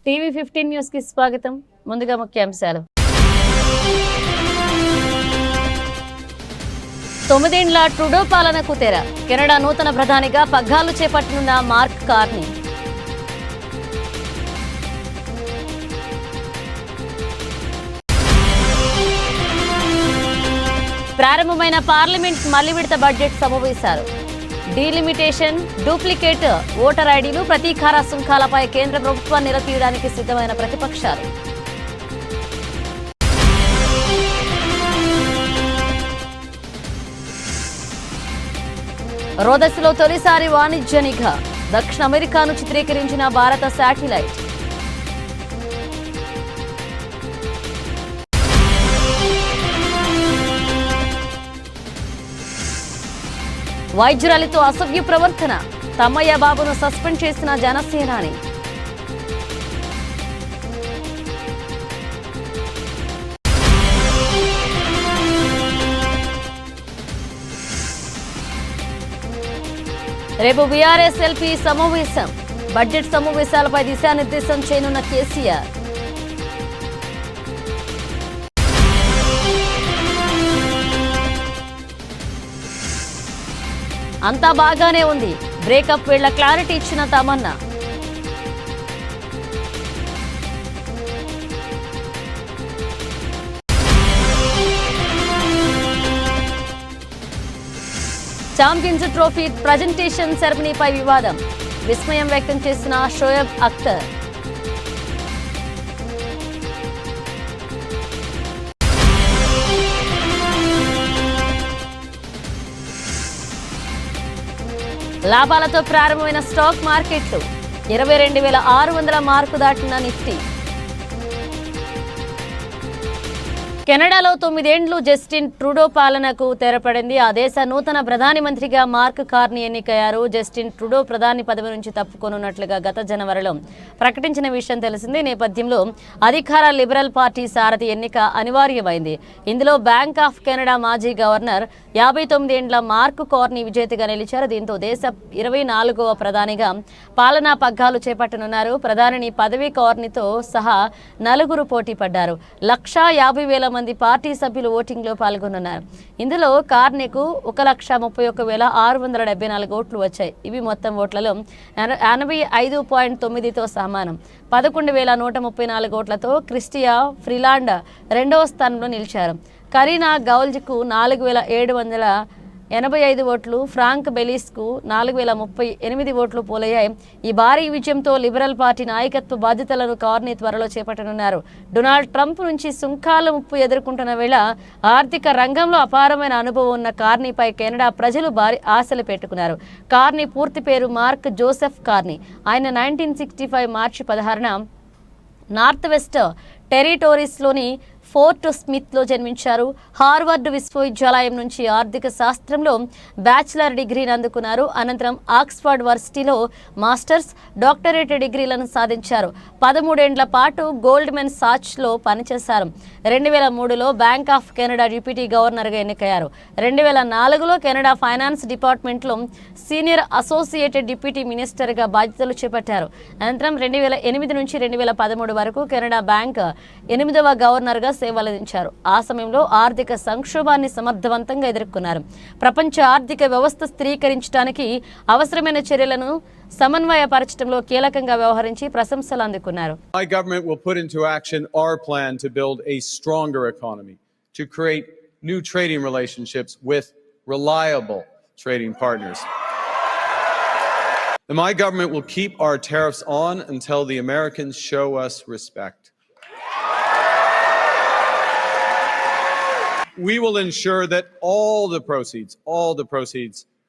TV 15 news కి స్వాగతం. ముందుగా ముఖ్యాంశాలు. 9 ఏళ్ల ట్రూడో పాలనకు తెర. కెనడా నూతన ప్రధానిగా పగ్గాలు చేపట్టనున్న మార్క్ కార్నీ. ప్రారంభమైన పార్లమెంట్ మళ్లీ విడత బడ్జెట్ సమావేశాలు. డీలిమిటేషన్, డూప్లికేట్ ఓటర్ ఐడీలు, ప్రతీకార సుంకాలపై కేంద్ర ప్రభుత్వాన్ని నిలదీయడానికి సిద్ధమైన ప్రతిపక్షాలు. రోదస్లో తొలిసారి వాణిజ్య నిఘా. దక్షిణ అమెరికాను చిత్రీకరించిన భారత శాటిలైట్. వైద్యురాలితో అసభ్య ప్రవర్తన. తమ్మయ్య బాబును సస్పెండ్ చేసిన జనసేనాని. రేపు బీఆర్ఎస్ ఎల్పీ సమావేశం. బడ్జెట్ సమావేశాలపై దిశానిర్దేశం చేయనున్న కేసీఆర్. అంతా బాగానే ఉంది. బ్రేకప్ వేళ క్లారిటీ ఇచ్చిన తమన్నా. ఛాంపియన్స్ ట్రోఫీ ప్రజెంటేషన్ సెరమనీపై వివాదం. విస్మయం వ్యక్తం చేసిన షోయబ్ అఖ్తర్. లాభాలతో ప్రారంభమైన స్టాక్ మార్కెట్లు. 22,600 మార్కు దాటిన నిఫ్టీ. కెనడాలో 9 ఏళ్లు జస్టిన్ ట్రూడో పాలనకు తెరపడింది. ఆ దేశ నూతన ప్రధాని మంత్రిగా మార్క్ కార్నీ ఎన్నికయ్యారు. జస్టిన్ ట్రూడో ప్రధాని పదవి నుంచి తప్పుకొనున్నట్లుగా గత జనవరిలో ప్రకటించిన విషయం తెలిసింది. నేపథ్యంలో అధికార లిబరల్ పార్టీ సారథి ఎన్నిక అనివార్యమైంది. ఇందులో బ్యాంక్ ఆఫ్ కెనడా మాజీ గవర్నర్ 59 ఏండ్ల మార్క్ కార్నీ విజేతగా నిలిచారు. దీంతో దేశ 24వ ప్రధానిగా పాలనా పగ్గాలు చేపట్టనున్నారు. ప్రధాని పదవి కార్నీతో సహా 4 పోటీ పడ్డారు. 1,50,000 మంది పార్టీ సభ్యులు ఓటింగ్లో పాల్గొనున్నారు. ఇందులో కార్నీకు 1,30,674 ఓట్లు వచ్చాయి. ఇవి మొత్తం ఓట్లలో 85.9తో సమానం. 11,134 ఓట్లతో క్రిస్టియా ఫ్రీలాండ్ రెండవ స్థానంలో నిలిచారు. కరీనా గౌల్జ్కు 4,785 ఓట్లు, ఫ్రాంక్ బెలిస్కు 4,038 ఓట్లు పోలయ్యాయి. ఈ భారీ విజయంతో లిబరల్ పార్టీ నాయకత్వ బాధ్యతలను కార్నీ త్వరలో చేపట్టనున్నారు. డొనాల్డ్ ట్రంప్ నుంచి సుంకాల ముప్పు ఎదుర్కొంటున్న వేళ ఆర్థిక రంగంలో అపారమైన అనుభవం ఉన్న కార్నీపై కెనడా ప్రజలు భారీ ఆశలు పెట్టుకున్నారు. కార్నీ పూర్తి పేరు మార్క్ జోసెఫ్ కార్నీ. ఆయన 1965 మార్చి 16న నార్త్ వెస్ట్ టెరిటోరీస్లోని ఫోర్ట్ స్మిత్లో జన్మించారు. హార్వర్డ్ విశ్వవిద్యాలయం నుంచి ఆర్థిక శాస్త్రంలో బ్యాచిలర్ డిగ్రీని అందుకున్నారు. అనంతరం ఆక్స్ఫర్డ్ వర్సిటీలో మాస్టర్స్, డాక్టరేట్ డిగ్రీలను సాధించారు. 13 ఏండ్ల పాటు గోల్డ్మెన్ సాచ్స్లో పనిచేశారు. 2003లో బ్యాంక్ ఆఫ్ కెనడా డిప్యూటీ గవర్నర్గా ఎన్నికయ్యారు. 2004లో కెనడా ఫైనాన్స్ డిపార్ట్మెంట్లో సీనియర్ అసోసియేటెడ్ డిప్యూటీ మినిస్టర్గా బాధ్యతలు చేపట్టారు. అనంతరం 2008 నుంచి 2013 వరకు కెనడా బ్యాంక్ 8వ గవర్నర్గా సేవలందించారు. ఆ సమయంలో ఆర్థిక సంక్షోభాన్ని సమర్థవంతంగా ఎదుర్కొన్నారు. ప్రపంచ ఆర్థిక వ్యవస్థ స్థిరీకరించడానికి అవసరమైన చర్యలను సమన్వయపరచడంలో కీలకంగా వ్యవహరించి ప్రశంసలు అందుకున్నారు. My government will put into action our plan to build a stronger economy, to create new trading relationships with reliable trading partners. And my government will keep our tariffs on until the Americans show us respect. We will ensure that all the proceeds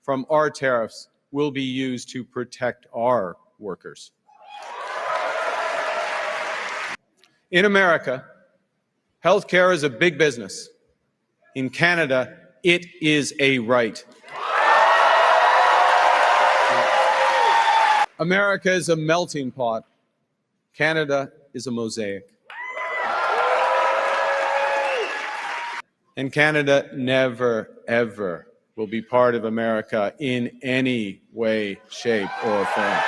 from our tariffs will be used to protect our workers. In America, healthcare is a big business. In Canada, it is a right. America is a melting pot. Canada is a mosaic. And Canada never, ever will be part of America in any way, shape, or form.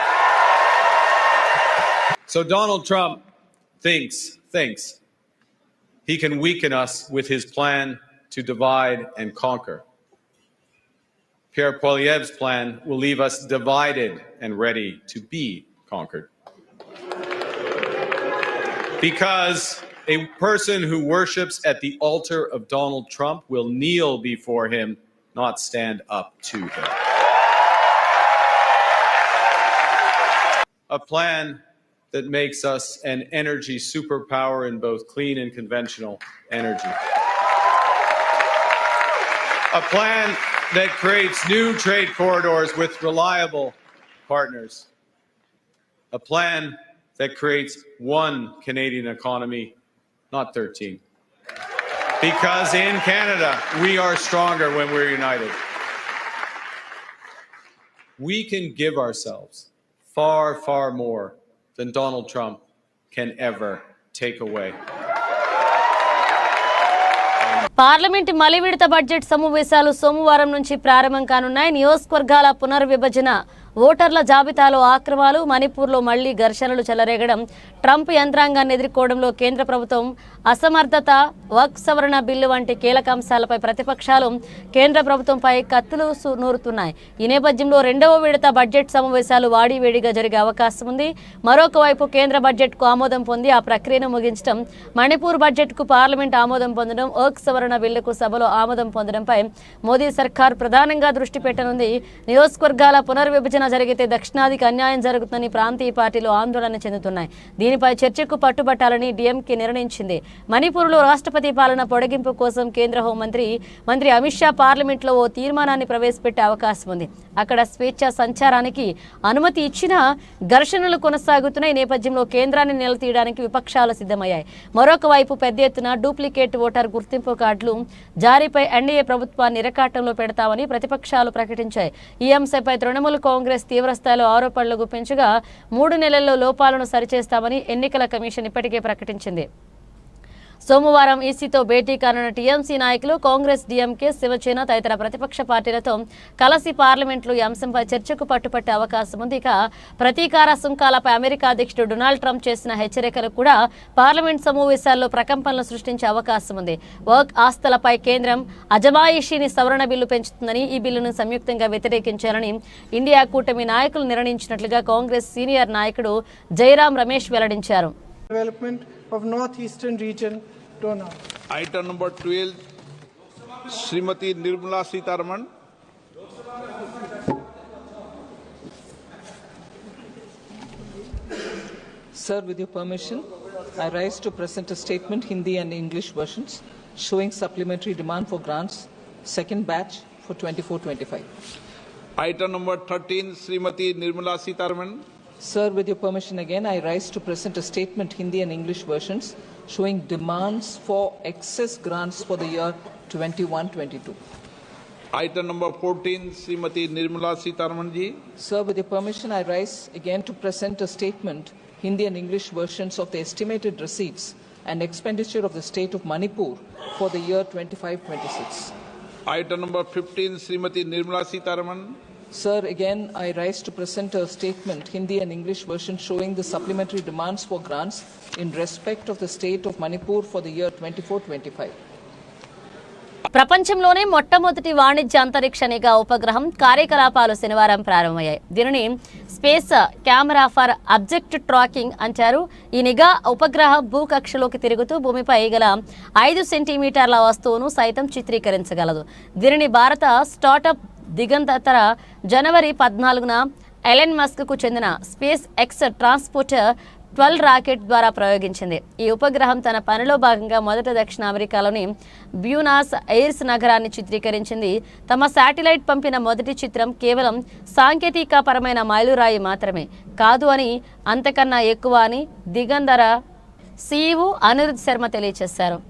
So Donald Trump thinks he can weaken us with his plan to divide and conquer. Pierre Poilievre's plan will leave us divided and ready to be conquered. Because a person who worships at the altar of Donald Trump will kneel before him, not stand up to him. A plan that makes us an energy superpower in both clean and conventional energy. A plan that creates new trade corridors with reliable partners. A plan that creates one Canadian economy, not 13. Because in Canada, we are stronger when we're united. We can give ourselves far, far more than Donald Trump can ever take away. Parliament మలి విడత budget సమావేశాలు సోమవారం నుంచి ప్రారంభం కానున్నాయి. నియోజకవర్గాల పునర్విభజన, ఓటర్ల జాబితాలో ఆక్రమాలు, మణిపూర్లో మళ్లీ ఘర్షణలు చెలరేగడం, ట్రంప్ యంత్రాంగాన్ని ఎదుర్కోవడంలో కేంద్ర ప్రభుత్వం అసమర్థత, వక్ఫ్ సవరణ బిల్లు వంటి కీలక అంశాలపై ప్రతిపక్షాలు కేంద్ర ప్రభుత్వంపై కత్తులు నూరుతున్నాయి. ఈ నేపథ్యంలో రెండవ విడత బడ్జెట్ సమావేశాలు వాడివేడిగా జరిగే అవకాశం ఉంది. మరొక వైపు కేంద్ర బడ్జెట్కు ఆమోదం పొంది ఆ ప్రక్రియను ముగించడం, మణిపూర్ బడ్జెట్కు పార్లమెంట్ ఆమోదం పొందడం, వక్ఫ్ సవరణ బిల్లుకు సభలో ఆమోదం పొందడంపై మోదీ సర్కార్ ప్రధానంగా దృష్టి పెట్టనుంది. నియోజకవర్గాల పునర్విభజన జరిగితే దక్షిణాదికి అన్యాయం జరుగుతుందని ప్రాంతీయ పార్టీలు ఆందోళన చెందుతున్నాయి. దీనిపై చర్చకు పట్టుబట్టాలని డీఎంకే నిర్ణయించింది. మణిపూర్లో రాష్ట్రపతి పాలన పొడిగింపు కోసం కేంద్ర హోంమంత్రి అమిత్ షా పార్లమెంట్లో ఓ తీర్మానాన్ని ప్రవేశపెట్టే అవకాశం ఉంది. అక్కడ స్వేచ్ఛ సంచారానికి అనుమతి ఇచ్చినా ఘర్షణలు కొనసాగుతున్న ఈ నేపథ్యంలో కేంద్రాన్ని నిలదీయడానికి విపక్షాలు సిద్ధమయ్యాయి. మరొక వైపు పెద్ద ఎత్తున డూప్లికేట్ ఓటర్ గుర్తింపు కార్డులు జారీపై ఎన్డీఏ ప్రభుత్వాన్ని ఇరకాటంలో పెడతామని ప్రతిపక్షాలు ప్రకటించాయి. ఈ అంశంపై తృణమూల్ కాంగ్రెస్ తీవ్రస్థాయిలో ఆరోపణలు గుప్పించగా 3 నెలల్లో లోపాలను సరిచేస్తామని ఎన్నికల కమిషన్ ఇప్పటికే ప్రకటించింది. సోమవారం ఈసీతో భేటీ కానున్న టీఎంసీ నాయకులు కాంగ్రెస్, డీఎంకే, శివసేన తదితర ప్రతిపక్ష పార్టీలతో కలిసి పార్లమెంట్లో ఈ అంశంపై చర్చకు పట్టుపట్టే అవకాశం ఉంది. ఇక ప్రతీకార సుంకాలపై అమెరికా అధ్యక్షుడు డొనాల్డ్ ట్రంప్ చేసిన హెచ్చరికలు కూడా పార్లమెంట్ సమావేశాల్లో ప్రకంపనలు సృష్టించే అవకాశం ఉంది. వర్క్ ఆస్తులపై కేంద్రం అజమాయిషీని సవరణ బిల్లు పెంచుతుందని, ఈ బిల్లును సంయుక్తంగా వ్యతిరేకించాలని ఇండియా కూటమి నాయకులు నిర్ణయించినట్లుగా కాంగ్రెస్ సీనియర్ నాయకుడు జైరాం రమేష్ వెల్లడించారు. Development of northeastern region, Donald. Item number 12, Srimati Nirmala Sitharaman. Sir, with your permission, I rise to present a statement, Hindi and English versions, showing supplementary demand for grants, second batch for 24-25. Item number 13, Srimati Nirmala Sitharaman. Sir, with your permission again, I rise to present a statement, Hindi and English versions, showing demands for excess grants for the year 21-22. Item number 14, Srimati Nirmala Sitharaman ji. Sir, with your permission, I rise again to present a statement, Hindi and English versions of the estimated receipts and expenditure of the state of Manipur for the year 25-26. Item number 15, Srimati Nirmala Sitharaman. Sir, again, I rise to present a statement, Hindi and English version, showing the supplementary demands for grants in respect of the state of Manipur for the year 24-25. ప్రపంచంలోనే మొట్టమొదటి వాణిజ్య అంతరిక్ష నిఘా ఉపగ్రహం కార్యకలాపాలు శనివారం ప్రారంభమయ్యాయి. దీనిని space camera for object tracking అంటారు. ఈ నిఘా ఉపగ్రహం భూకక్షలోకి తిరుగుతూ భూమిపై గల 5 సెంటీమీటర్ల వస్తువును సైతం చిత్రీకరించగలదు. దీనిని భారత స్టార్టప్ దిగంతర జనవరి 14న ఎలన్ మస్క్ కు చెందిన స్పేస్ ఎక్స్ ట్రాన్స్పోర్టర్ 12 రాకెట్ ద్వారా ప్రయోగించింది. ఈ ఉపగ్రహం తన పనిలో భాగంగా మొదట దక్షిణ అమెరికాలోని బ్యూనాస్ ఎయిర్స్ నగరాన్ని చిత్రీకరించింది. తమ శాటిలైట్ పంపిన మొదటి చిత్రం కేవలం సాంకేతిక పరమైన మైలురాయి మాత్రమే కాదు అని, అంతకన్నా ఎక్కువ అని దిగంధర CEO అనిరుద్ శర్మ తెలియజేశారు.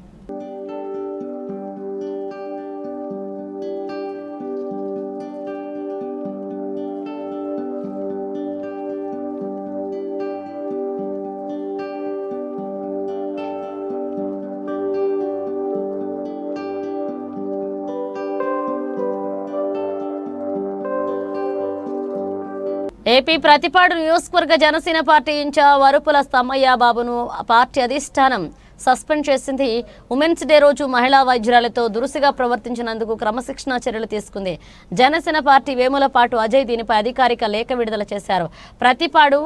ఏపీ ప్రతిపాడు నియోజకవర్గ జనసేన పార్టీ ఇన్ఛార్జ్ వరుపుల తమ్మయ్య బాబును పార్టీ అధిష్టానం సస్పెండ్ చేసింది. ఉమెన్స్ డే రోజు మహిళా వైద్యురాలతో దురుసుగా ప్రవర్తించినందుకు క్రమశిక్షణా చర్యలు తీసుకుంది. జనసేన పార్టీ వేములపాటు అజయ్ దీనిపై అధికారిక లేఖ విడుదల చేశారు. ప్రతిపాడు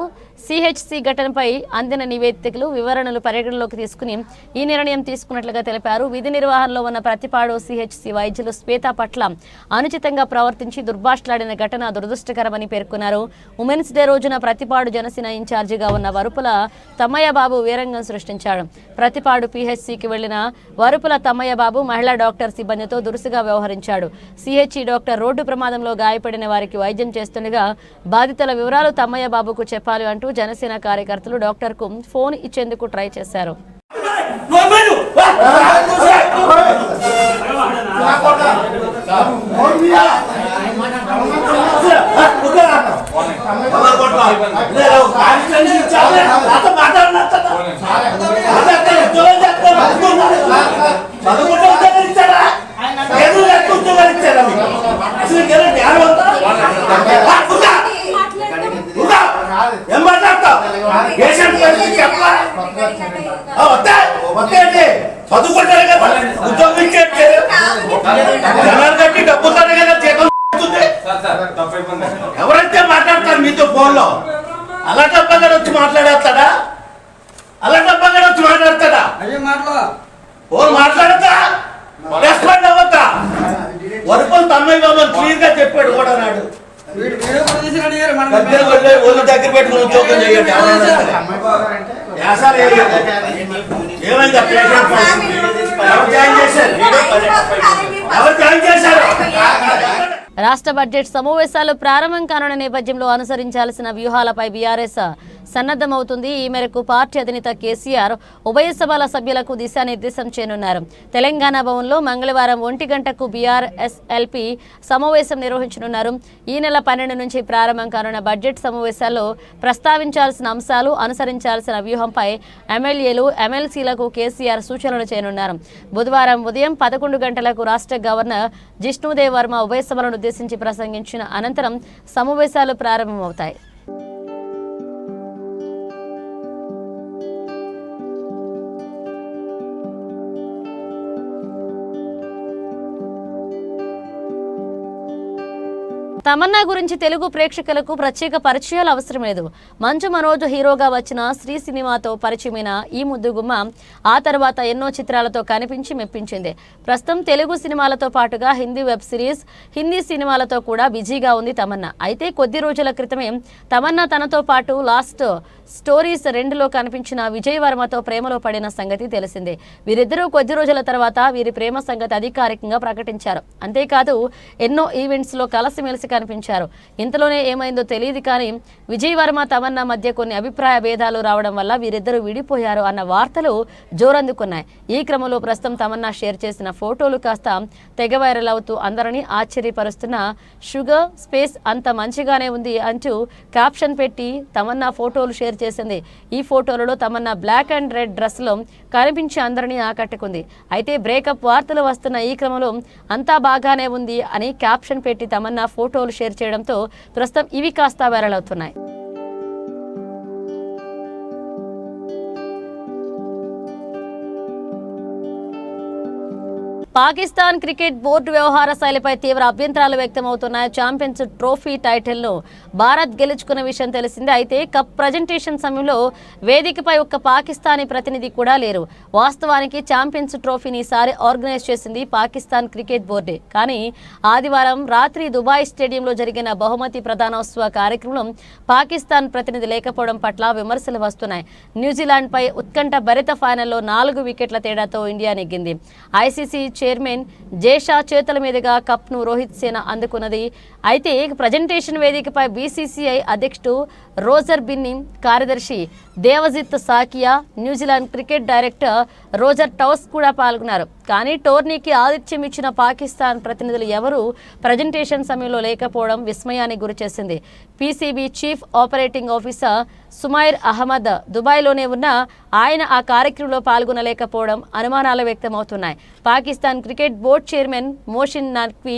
సిహెచ్సి ఘటనపై అందిన నివేదికలు వివరణలు పరిగణలోకి తీసుకుని ఈ నిర్ణయం తీసుకున్నట్లుగా తెలిపారు. విధి నిర్వహణలో ఉన్న ప్రతిపాడు సిహెచ్సి వైద్యులు శ్వేత పట్ల అనుచితంగా ప్రవర్తించి దుర్భాషలాడిన ఘటన దురదృష్టకరమని పేర్కొన్నారు. ఉమెన్స్ డే రోజున ప్రతిపాడు జనసేన ఇన్ఛార్జిగా ఉన్న వరుపుల తమ్మయ్య బాబు వీరంగం సృష్టించాడు. ప్రతిపాడు పిహెచ్సికి వెళ్లిన వరుపుల తమ్మయ్య బాబు మహిళా డాక్టర్ సిబ్బందితో దురుసుగా వ్యవహరించాడు. సిహెచ్సి డాక్టర్ రోడ్డు ప్రమాదంలో గాయపడిన వారికి వైద్యం చేస్తుండగా బాధితుల వివరాలు తమ్మయ్య బాబుకు చెప్పాలి అంటూ జనసేన కార్యకర్తలు డాక్టర్కు ఫోన్ ఇచ్చేందుకు ట్రై చేశారు. ఎవరైతే మాట్లాడతారు మీతో ఫోన్లో అలా డబ్బగా వచ్చి మాట్లాడేస్తాడా? అలా డబ్బగా వచ్చి మాట్లాడతాడా? ఫోన్ మాట్లాడతా రెస్పాండ్ అవ్వద్దా? వరుపులు తమ్మయ్య బాబు క్లియర్ గా చెప్పాడు కూడా నాడు. ఒళ్ళు దగ్గర పెట్టుకుని ఉద్యోగం చేయండి. ఏమైంది? ఎవరు జాయిన్ చేశారు? ఎవరు జాయిన్ చేశారు? రాష్ట్ర బడ్జెట్ సమావేశాలు ప్రారంభం కానున్న నేపథ్యంలో అనుసరించాల్సిన వ్యూహాలపై బీఆర్ఎస్ సన్నద్ధమవుతుంది. ఈ మేరకు పార్టీ అధినేత కేసీఆర్ ఉభయ సభల సభ్యులకు దిశానిర్దేశం చేయనున్నారు. తెలంగాణ భవన్లో మంగళవారం 1 గంటకు బీఆర్ఎస్ఎల్పీ సమావేశం నిర్వహించనున్నారు. ఈ నెల 12 నుంచి ప్రారంభం కానున్న బడ్జెట్ సమావేశాల్లో ప్రస్తావించాల్సిన అంశాలు, అనుసరించాల్సిన వ్యూహంపై ఎమ్మెల్యేలు, ఎమ్మెల్సీలకు కేసీఆర్ సూచనలు చేయనున్నారు. బుధవారం ఉదయం 11 గంటలకు రాష్ట్ర గవర్నర్ జిష్ణుదేవ్ వర్మ ఉభయ సభలను ఉద్దేశించి ప్రసంగించిన అనంతరం సమావేశాలు ప్రారంభమవుతాయి. తమన్నా గురించి తెలుగు ప్రేక్షకులకు ప్రత్యేక పరిచయాలు అవసరం లేదు. మంచు మనోజ్ హీరోగా వచ్చిన శ్రీ సినిమాతో పరిచయమైన ఈ ముద్దుగుమ్మ ఆ తర్వాత ఎన్నో చిత్రాలతో కనిపించి మెప్పించింది. ప్రస్తుతం తెలుగు సినిమాలతో పాటుగా హిందీ వెబ్ సిరీస్, హిందీ సినిమాలతో కూడా బిజీగా ఉంది తమన్నా. అయితే కొద్ది రోజుల క్రితమే తమన్నా తనతో పాటు లాస్ట్ స్టోరీస్ 2లో కనిపించిన విజయ్ వర్మతో ప్రేమలో పడిన సంగతి తెలిసిందే. వీరిద్దరూ కొద్ది రోజుల తర్వాత వీరి ప్రేమ సంగతి అధికారికంగా ప్రకటించారు. అంతేకాదు ఎన్నో ఈవెంట్స్లో కలిసిమెలిసి కనిపించారు. ఇంతలోనే ఏమైందో తెలియదు కానీ విజయ్ వర్మ తమన్నా మధ్య కొన్ని అభిప్రాయ భేదాలు రావడం వల్ల వీరిద్దరూ విడిపోయారు అన్న వార్తలు జోరందుకున్నాయి. ఈ క్రమంలో ప్రస్తుతం తమన్నా షేర్ చేసిన ఫోటోలు కాస్త తెగ వైరల్ అవుతూ అందరినీ ఆశ్చర్యపరుస్తున్న షుగర్ స్పేస్ అంత మంచిగానే ఉంది అంటూ క్యాప్షన్ పెట్టి తమన్నా ఫోటోలు షేర్ చేసింది. ఈ ఫోటోలలో Tamannaah black and red dress లో కనిపించి అందరినీ ఆకట్టుకుంది. అయితే బ్రేకప్ వార్తలు వస్తున్న ఈ క్రమంలో అంతా బాగానే ఉంది అని క్యాప్షన్ పెట్టి తమన్నా ఫోటోలు షేర్ చేయడంతో ప్రస్తుతం ఇవి కాస్త వైరల్ అవుతున్నాయి. పాకిస్తాన్ క్రికెట్ బోర్డు వ్యవహార శైలిపై తీవ్ర అభ్యంతరాలు వ్యక్తమవుతున్నాయి. ఛాంపియన్స్ ట్రోఫీ టైటిల్ను భారత్ గెలుచుకున్న విషయం తెలిసిందే. అయితే కప్ ప్రజెంటేషన్ సమయంలో వేదికపై ఒక్క పాకిస్తానీ ప్రతినిధి కూడా లేరు. వాస్తవానికి ఛాంపియన్స్ ట్రోఫీని ఈసారి ఆర్గనైజ్ చేసింది పాకిస్తాన్ క్రికెట్ బోర్డే. కానీ ఆదివారం రాత్రి దుబాయ్ స్టేడియంలో జరిగిన బహుమతి ప్రదానోత్సవ కార్యక్రమంలో పాకిస్తాన్ ప్రతినిధి లేకపోవడం పట్ల విమర్శలు వస్తున్నాయి. న్యూజిలాండ్పై ఉత్కంఠ భరిత ఫైనల్లో 4 వికెట్ల తేడాతో ఇండియా నెగ్గింది. ఐసీసీ చైర్మన్ జేషా చేతుల మీదుగా కప్ను రోహిత్ సేన అందుకున్నది. అయితే ప్రజెంటేషన్ వేదికపై బీసీసీఐ అధ్యక్షుడు రోజర్ బిన్ని, కార్యదర్శి Devajit Saikia, New Zealand cricket director Roger Twose కూడా పాల్గొన్నారు. కానీ టోర్నీకి ఆతిథ్యం ఇచ్చిన పాకిస్తాన్ ప్రతినిధులు ఎవరూ ప్రజెంటేషన్ సమయంలో లేకపోవడం విస్మయానికి గురిచేసింది. PCB chief operating officer Sumair Ahmad దుబాయ్లోనే ఉన్న ఆయన ఆ కార్యక్రమంలో పాల్గొనలేకపోవడం అనుమానాలు వ్యక్తమవుతున్నాయి. Pakistan cricket board chairman Mohsin Naqvi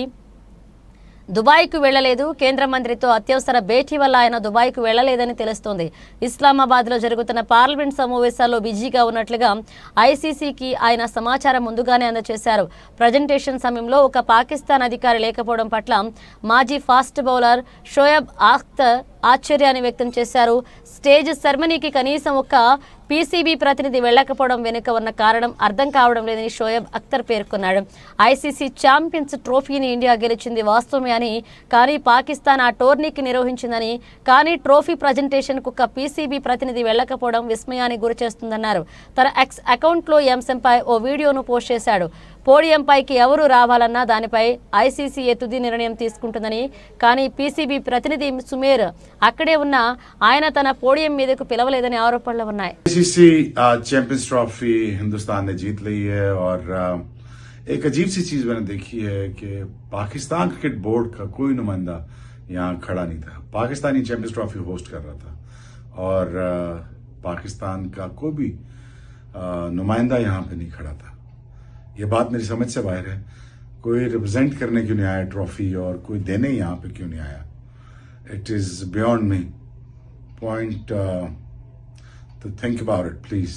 దుబాయ్కు వెళ్లలేదు. కేంద్ర మంత్రితో అత్యవసర భేటీ వల్ల ఆయన దుబాయ్కు వెళ్లలేదని తెలుస్తోంది. ఇస్లామాబాద్లో జరుగుతున్న పార్లమెంట్ సమావేశాల్లో బిజీగా ఉన్నట్లుగా ఐసీసీకి ఆయన సమాచారం ముందుగానే అందజేశారు. ప్రజెంటేషన్ సమయంలో ఒక పాకిస్తాన్ అధికారి లేకపోవడం పట్ల మాజీ ఫాస్ట్ బౌలర్ షోయబ్ అఖ్తర్ ఆశ్చర్యాన్ని వ్యక్తం చేశారు. స్టేజ్ సెరమనీకి కనీసం ఒక్క పీసీబీ ప్రతినిధి వెళ్లకపోవడం వెనుక ఉన్న కారణం అర్థం కావడం లేదని షోయబ్ అఖ్తర్ పేర్కొన్నాడు. ఐసీసీ ఛాంపియన్స్ ట్రోఫీని ఇండియా గెలిచింది వాస్తవమే అని, కానీ పాకిస్తాన్ ఆ టోర్నీకి నిర్వహించిందని, కానీ ట్రోఫీ ప్రజెంటేషన్కు ఒక పీసీబీ ప్రతినిధి వెళ్లకపోవడం విస్మయానికి గురిచేస్తుందన్నారు. తన ఎక్స్ అకౌంట్లో ఈ అంశంపై ఓ వీడియోను పోస్ట్ చేశాడు. పోడియంపైకి ఎవరు రావాలన్నా దానిపై ఐసీసీ తుది నిర్ణయం తీసుకుంటుందని, కానీ పీసీబీ ప్రతినిధి సుమేర్ అక్కడే ఉన్న ఆయన తన పోడియం మీదకు పిలవలేదని ఆరోపణలు ఉన్నాయి. आईसीसी चैंपियंस ट्रॉफी हिंदुस्तान ने जीत ली है और एक अजीब सी चीज मैंने देखी है कि पाकिस्तान क्रिकेट बोर्ड का कोई नुमाइंदा यहाँ खड़ा नहीं था. पाकिस्तानी चैंपियंस ट्रॉफी होस्ट कर रहा था और पाकिस्तान का कोई भी नुमाइंदा यहाँ पे नहीं खड़ा था. ये बात मेरी समझ से बाहर है. कोई रिप्रेजेंट करने क्यों नहीं आया ट्रॉफी और कोई देने यहाँ पे क्यों नहीं आया. It is beyond me. Point to think about it please.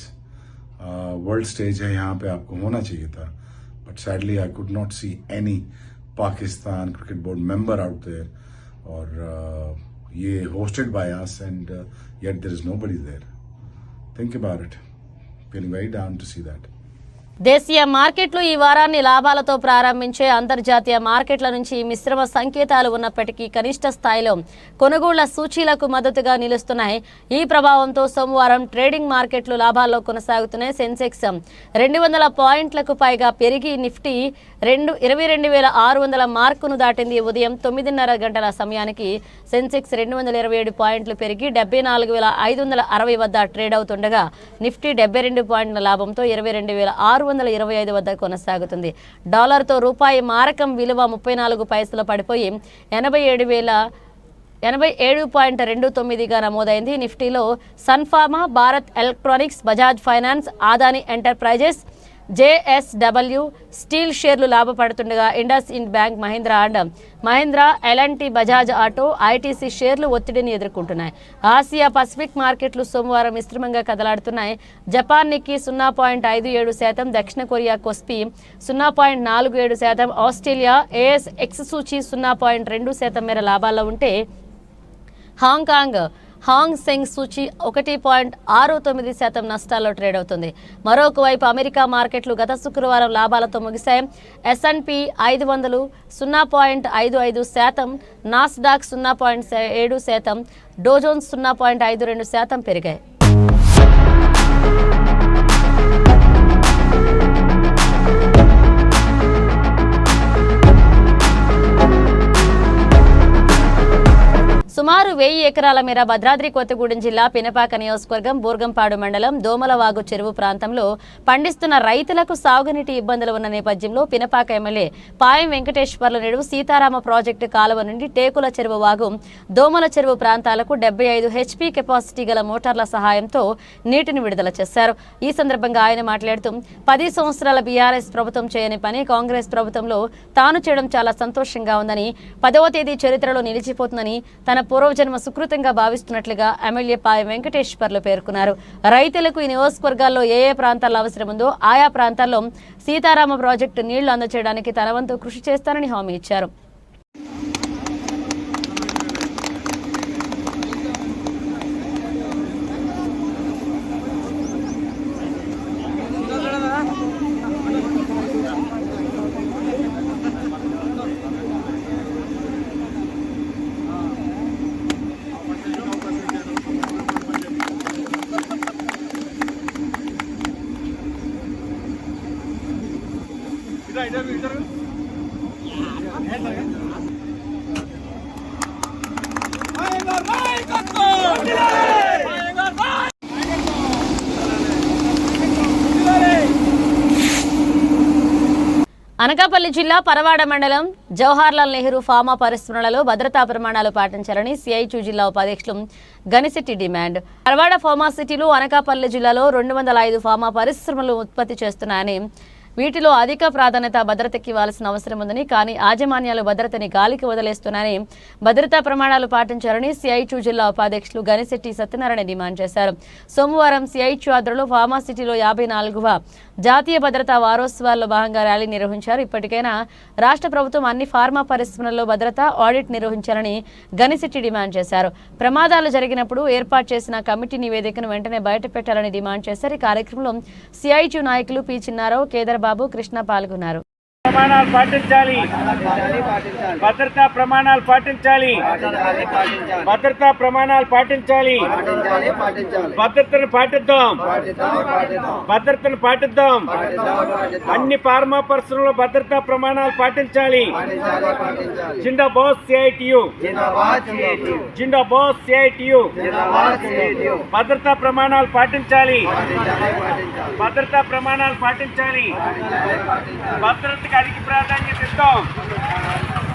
World stage है, यहाँ पे आपको होना चाहिए था, but sadly I could not see any Pakistan cricket board member out there. और ये hosted by us and yet there is nobody there. Think about it. Feeling very down to see that. దేశీయ మార్కెట్లు ఈ వారాన్ని లాభాలతో ప్రారంభించే అంతర్జాతీయ మార్కెట్ల నుంచి మిశ్రమ సంకేతాలు ఉన్నప్పటికీ కనిష్ట స్థాయిలో కొనుగోళ్ల సూచీలకు మద్దతుగా నిలుస్తున్నాయి. ఈ ప్రభావంతో సోమవారం ట్రేడింగ్ మార్కెట్లు లాభాల్లో కొనసాగుతున్నాయి. సెన్సెక్స్ 200 పాయింట్లకు పైగా పెరిగి నిఫ్టీ 22,600 మార్కును దాటింది. ఉదయం 9:30 గంటల సమయానికి సెన్సెక్స్ 227 పాయింట్లు పెరిగి 74,560 వద్ద ట్రేడ్ అవుతుండగా నిఫ్టీ 72 పాయింట్ల లాభంతో 22,625 వద్ద కొనసాగుతుంది. డాలర్తో రూపాయి మారకం విలువ 34 పైసలు పడిపోయి 87.29గా నమోదైంది. నిఫ్టీలో Sun Pharma, Bharat electronics, Bajaj finance, Adani enterprises, JSW steel షేర్లు లాభపడుతుండగా IndusInd bank, Mahindra, LNT, Bajaj auto, ITC షేర్లు ఒత్తిడిని ఎదుర్కొంటున్నాయి. ఆసియా పసిఫిక్ మార్కెట్లు సోమవారం మిశ్రమంగా కదలాడుతున్నాయి. జపాన్ నిక్కీ 0.57%, దక్షిణ కొరియా కోస్పి 0.47%, ఆస్ట్రేలియా ఏఎస్ఎక్స్ సూచీ 0.2% మేర లాభాల్లో ఉంటే హాంగ్ సెంగ్ సూచీ 1.69% నష్టాల్లో ట్రేడ్ అవుతుంది. మరొక వైపు అమెరికా మార్కెట్లు గత శుక్రవారం లాభాలతో ముగిశాయి. S&P 500 0.55%, నాస్డాక్ 0.7%, డోజోన్స్ 0.52% పెరిగాయి. సుమారు 1000 ఎకరాల మేర భద్రాద్రి కొత్తగూడెం జిల్లా పినపాక నియోజకవర్గం బోర్గంపాడు మండలం దోమలవాగు చెరువు ప్రాంతంలో పండిస్తున్న రైతులకు సాగునీటి ఇబ్బందులు ఉన్న నేపథ్యంలో పినపాక ఎమ్మెల్యే పాయం వెంకటేశ్వర్లు నేడు సీతారామ ప్రాజెక్టు కాలువ నుండి టేకుల చెరువు వాగు, దోమల చెరువు ప్రాంతాలకు 75 HP కెపాసిటీ గల మోటార్ల సహాయంతో నీటిని విడుదల చేశారు. ఈ సందర్భంగా ఆయన మాట్లాడుతూ 10 సంవత్సరాల బీఆర్ఎస్ ప్రభుత్వం చేయని పని కాంగ్రెస్ ప్రభుత్వంలో తాను చేయడం చాలా సంతోషంగా ఉందని, 10వ తేదీ చరిత్రలో నిలిచిపోతుందని, తన పూర్వజన్మ సుకృతంగా భావిస్తున్నట్లుగా ఎమ్మెల్యే పాయం వెంకటేశ్వర్లు పేర్కొన్నారు. రైతులకు ఈ నియోజకవర్గాల్లో ఏ ప్రాంతాల్లో అవసరం ఉందో ఆయా ప్రాంతాల్లో సీతారామ ప్రాజెక్టు నీళ్లు అందజేయడానికి తన వంతు కృషి చేస్తానని హామీ ఇచ్చారు. అనకాపల్లి జిల్లా పరవాడ మండలం జవహర్లాల్ నెహ్రూ ఫార్మా పరిశ్రమలలో భద్రతా ప్రమాణాలు పాటించాలని సిఐటియు జిల్లా ఉపాధ్యక్షులు గణిశెట్టి డిమాండ్. పరవాడ ఫార్మాసిటీలు అనకాపల్లి జిల్లాలో 205 ఫార్మా పరిశ్రమలు ఉత్పత్తి చేస్తున్నాయని వీటిలో అధిక ప్రాధాన్యత భద్రతకి ఇవ్వాల్సిన అవసరం ఉందని, కానీ యాజమాన్యాలు భద్రతని గాలికి వదిలేస్తున్నారని, భద్రతా ప్రమాణాలు పాటించాలని సిఐటియు జిల్లా ఉపాధ్యక్షులు గనిశెట్టి సత్యనారాయణ డిమాండ్ చేశారు. సోమవారం సిఐటియు ఆధ్వర్యంలో ఫార్మాసిటీలో 54వ జాతీయ భద్రతా వారోత్సవాల్లో భాగంగా ర్యాలీ నిర్వహించారు. ఇప్పటికైనా రాష్ట్ర ప్రభుత్వం అన్ని ఫార్మా పరిశ్రమల్లో భద్రతా ఆడిట్ నిర్వహించాలని గనిశెట్టి డిమాండ్ చేశారు. ప్రమాదాలు జరిగినప్పుడు ఏర్పాటు చేసిన కమిటీ నివేదికను వెంటనే బయటపెట్టాలని డిమాండ్ చేశారు. ఈ కార్యక్రమంలో సిఐటియు నాయకులు పి చిన్నారావు, కేదర్బాబు, కృష్ణ పాల్గొన్నారు. ప్రమాణాలు పాటించాలి, భద్రతా ప్రమాణాలు పాటించాలి, భద్రతా ప్రమాణాలు పాటించాలి, భద్రతను పాటిద్దాం, భద్రతను పాటిద్దాం. అన్ని ఫార్మా పరిశ్రమలో భద్రతా ప్రమాణాలు పాటించాలి. జిందాబాద్ సిఐటియు, జిందాబాద్ సిఐటియు. భద్రతా ప్రమాణాలు పాటించాలి, భద్రతా ప్రమాణాలు పాటించాలి. భద్రతకి అధిక ప్రాధాన్యత ఇద్దాం,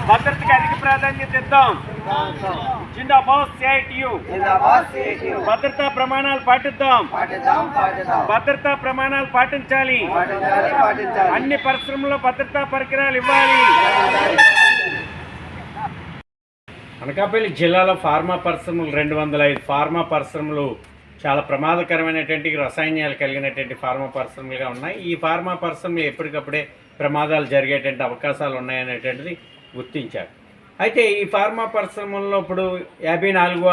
భద్రతకి అధిక ప్రాధాన్యత ఇద్దాం. జిందాబాద్ సిఐటియు. భద్రతా ప్రమాణాలు పాటిద్దాం, భద్రతా ప్రమాణాలు పాటించాలి. అన్ని పరిశ్రమల్లో భద్రతా పరికరాలు ఇవ్వాలి. అనకాపల్లి జిల్లాలో ఫార్మా పరిశ్రమలు 205 ఫార్మా పరిశ్రమలు చాలా ప్రమాదకరమైనటువంటి రసాయనాలు కలిగినటువంటి ఫార్మా పరిశ్రమలుగా ఉన్నాయి. ఈ ఫార్మా పరిశ్రమలు ఎప్పటికప్పుడే ప్రమాదాలు జరిగేటువంటి అవకాశాలు ఉన్నాయనేటువంటిది గుర్తించారు. అయితే ఈ ఫార్మా పరిశ్రమల్లో ఇప్పుడు 54వ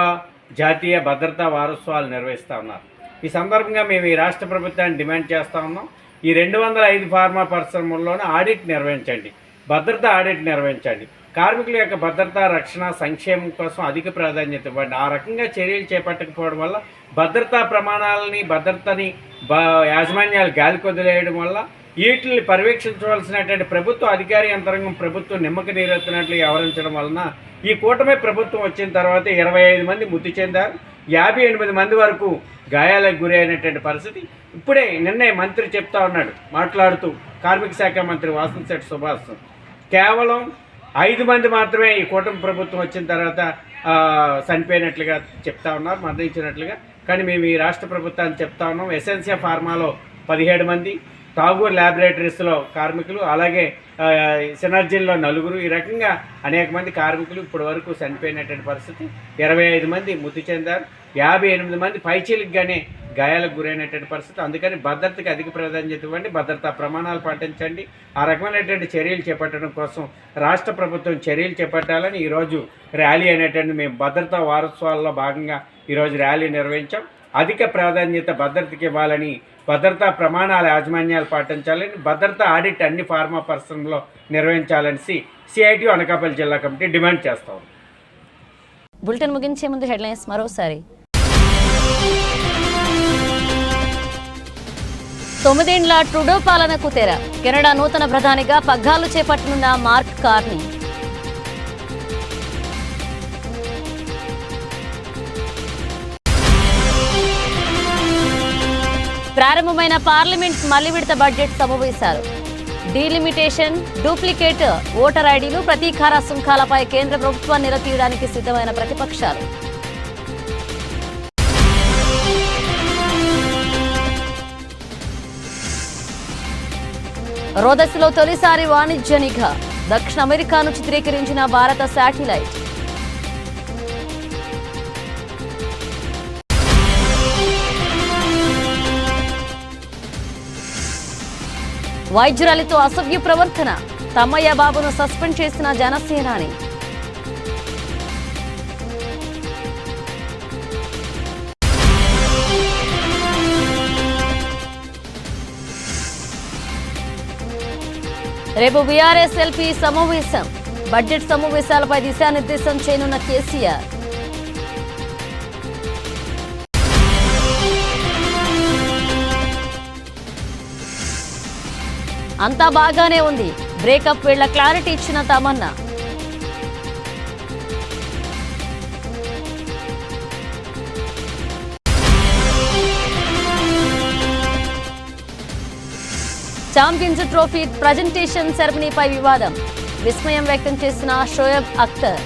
జాతీయ భద్రతా వారోత్సవాలు నిర్వహిస్తూ ఉన్నారు. ఈ సందర్భంగా మేము ఈ రాష్ట్ర ప్రభుత్వాన్ని డిమాండ్ చేస్తూ ఉన్నాం. ఈ 205 ఫార్మా పరిశ్రమల్లోనే ఆడిట్ నిర్వహించండి, భద్రతా ఆడిట్ నిర్వహించండి. కార్మికుల యొక్క భద్రతా, రక్షణ, సంక్షేమం కోసం అధిక ప్రాధాన్యత ఇవ్వండి. ఆ రకంగా చర్యలు చేపట్టకపోవడం వల్ల భద్రతా ప్రమాణాలని, భద్రతని యాజమాన్యాలు గాలికి వదిలేయడం వల్ల వీటిని పర్యవేక్షించవలసినటువంటి ప్రభుత్వ అధికారి యంత్రాంగం ప్రభుత్వం నిమ్మక నీరెత్తినట్లు వ్యవహరించడం వలన ఈ కూటమి ప్రభుత్వం వచ్చిన తర్వాత 25 మంది మృతి చెందారు, 58 మంది వరకు గాయాలకు గురి అయినటువంటి పరిస్థితి. ఇప్పుడే నిన్నే మంత్రి చెప్తా ఉన్నాడు, మాట్లాడుతూ కార్మిక శాఖ మంత్రి వాసంశెట్టి సుభాష్, కేవలం 5 మంది మాత్రమే ఈ కూటమి ప్రభుత్వం వచ్చిన తర్వాత చనిపోయినట్లుగా చెప్తా ఉన్నారు, మరణించినట్లుగా. కానీ మేము ఈ రాష్ట్ర ప్రభుత్వాన్ని చెప్తా ఉన్నాం, ఎసెన్షియా ఫార్మాలో 17 మంది, ఠాగూర్ ల్యాబొరేటరీస్లో కార్మికులు, అలాగే సినర్జీల్లో 4, ఈ రకంగా అనేక మంది కార్మికులు ఇప్పటి వరకు చనిపోయినటువంటి పరిస్థితి. 25 మంది మృతి చెందారు, 58 మంది పైచీలికగానే గాయాలకు గురైనటువంటి పరిస్థితి. అందుకని భద్రతకి అధిక ప్రాధాన్యత ఇవ్వండి, భద్రతా ప్రమాణాలు పాటించండి. ఆ రకమైనటువంటి చర్యలు చేపట్టడం కోసం రాష్ట్ర ప్రభుత్వం చర్యలు చేపట్టాలని ఈరోజు ర్యాలీ అనేటువంటి మేము భద్రతా వారోత్సవాల్లో భాగంగా ఈరోజు ర్యాలీ నిర్వహించాం. అధిక ప్రాధాన్యత భద్రతకి ఇవ్వాలని, భద్రతా ప్రమాణాల యాజమాన్యాలు పాటించాలని, భద్రతా ఆడిట్ అన్ని ఫార్మా పరిశ్రమలో నిర్వహించాలని సిఐటియు అనకాపల్లి జిల్లా కమిటీ డిమాండ్ చేస్తాం. బులెటిన్ ముగించే ముందు హెడ్లైన్స్ మరోసారి. 9 ఏళ్ల ట్రూడో పాలనకు తెర. కెనడా నూతన ప్రధానిగా పగ్గాలు చేపట్టనున్న మార్క్ కార్నీ. ప్రారంభమైన పార్లమెంట్ మళ్లీ విడత బడ్జెట్ సమావేశాలు. డీలిమిటేషన్, డూప్లికేట్ ఓటర్ ఐడీలు, ప్రతీకార సుంకాలపై కేంద్ర ప్రభుత్వాన్ని నిలదీయడానికి సిద్ధమైన ప్రతిపక్షాలు. రోదస్లో తొలిసారి వాణిజ్య నిఘా. దక్షిణ అమెరికాను చిత్రీకరించిన భారత శాటిలైట్. వైద్యురాలితో అసభ్య ప్రవర్తన. తమ్మయ్య బాబును సస్పెండ్ చేసిన జనసేనాని. రేపు బీఆర్ఎస్ ఎల్పీ సమావేశం. బడ్జెట్ సమావేశాలపై దిశానిర్దేశం చేయనున్న కేసీఆర్. అంతా బాగానే ఉంది, బ్రేకప్ వేళ క్లారిటీ ఇచ్చిన తమన్నా. ఛాంపియన్స్ ట్రోఫీ ప్రజెంటేషన్ సెరమనీపై వివాదం. విస్మయం వ్యక్తం చేసిన షోయబ్ అఖ్తర్.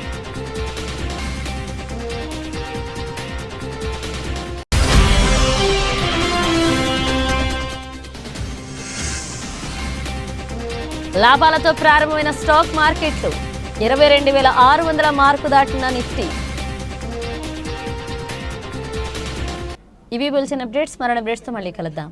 లాభాలతో ప్రారంభమైన స్టాక్ మార్కెట్లు 22,600 మార్కు దాటిన నిఫ్టీ. ఇవి బులెటిన్ అప్డేట్స్. మరణ అప్డేట్స్తో మళ్ళీ కలుద్దాం.